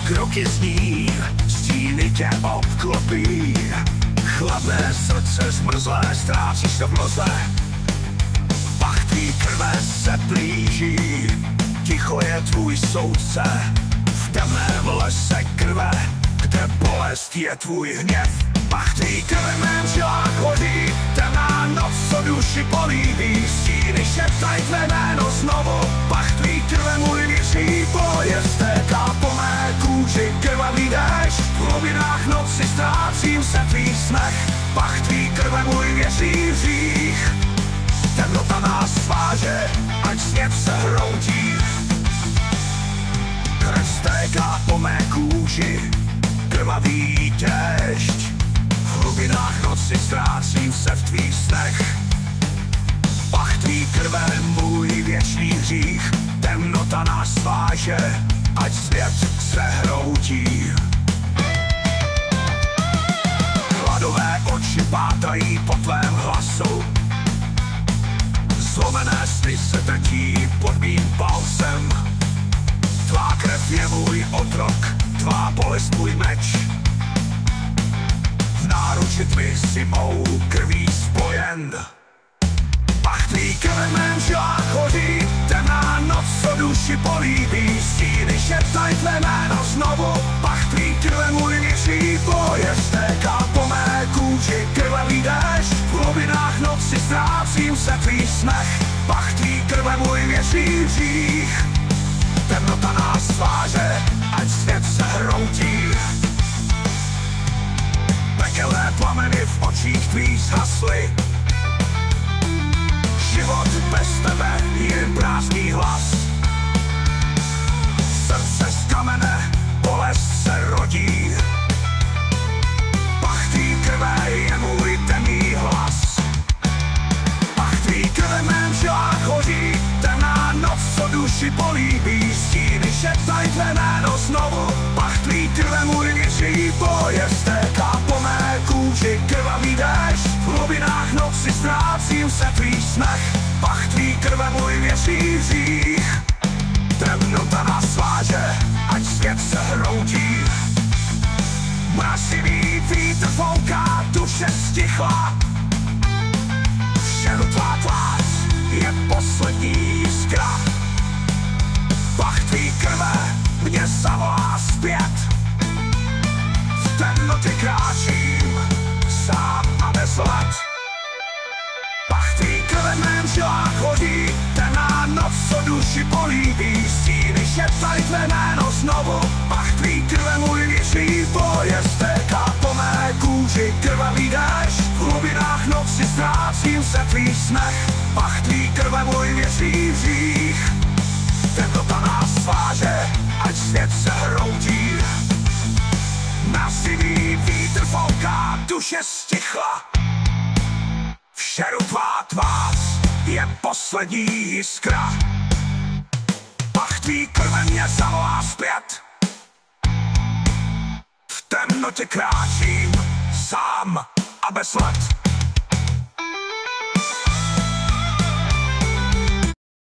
Kroky zní, stíny tě obklopí. Chladné srdce zmrzlé, ztrácíš to v mlze. Pach tvý krve se blíží, ticho je tvůj soudce. V temném lese krve, kde bolest je tvůj hněv. Pach tvý krve v mém žilách hodí, temná noc, co duši políbí. Stíny šeptaj tvé jméno znovu, pach tvý krve můj věří. Boje stéká po mé kůži, krvavý déšť, v hlubinách noci ztrácím se tvých snech. Pach tvý krve můj věří hřích, temnota nás sváže, ať svět se hroutí. Krev stéká po mé kůži, krvavý déšť, v hlubinách noci ztrácím se v tvých snech. Pach tvý krve můj věčný hřích, temnota nás sváže, ať svět se hroutí. Hladové oči pátají po tvém hlasu, zlomené sny se trtí pod mým palcem. Tvá krev je můj otrok, tvá bolest můj meč. V náruči tmy si mou krví spojen. Pach tvý krve v mém žilách hodí, temná noc, co duši políbí. Stíny šeptaj tvé jméno znovu, pach tvý krve můj věří. Boje stéká po mé kůži, krvavý déšť, v hlubinách noci ztrácím se v tvých snech. Pach tvý krve můj věří hřích, temnota nás sváže, ať svět se hroutí. Pekelné plameny v očích tvých zhasly, život bez tebe je prázdný hlas. Srdce z kamene, bolest se rodí. Pach tvý krve je můj temný hlas. Pach tvý krve v mém žilách hodí, temná noc, co duši políbí. Stíny šeptaj tvé jméno znovu, pach tvý krve můj věří. Boje stéká po mé kůži, krvavý déšť, v hlubinách noci ztrácím se v tvých snech. Pach tvý krve můj věří hřích, temnota nás sváže, ať svět se hroutí. Mrazivý vítr fouká, duše stichla. V šeru tvá tvář je poslední jiskra. Pach tvý krve mě zavolá zpět. V temnotě kráčím, sám a bez let. Pach tvý krve v mém žilách hodí, temná noc, co duši políbí. Stíny šeptaj tvé jméno znovu, pach tvý krve můj věří. Boje stéká po mé kůži, krvavý déšť, v hlubinách noci ztrácím se v tvých snech. Pach tvý krve můj věří hřích, temnota nás sváže, ať svět se hroutí. Mrazivý vítr fouká, duše stichla. V šeru tvá tvář je poslední jiskra. Pach tvý krve mě zavolá zpět. V temnotě kráčím, sám a bez let.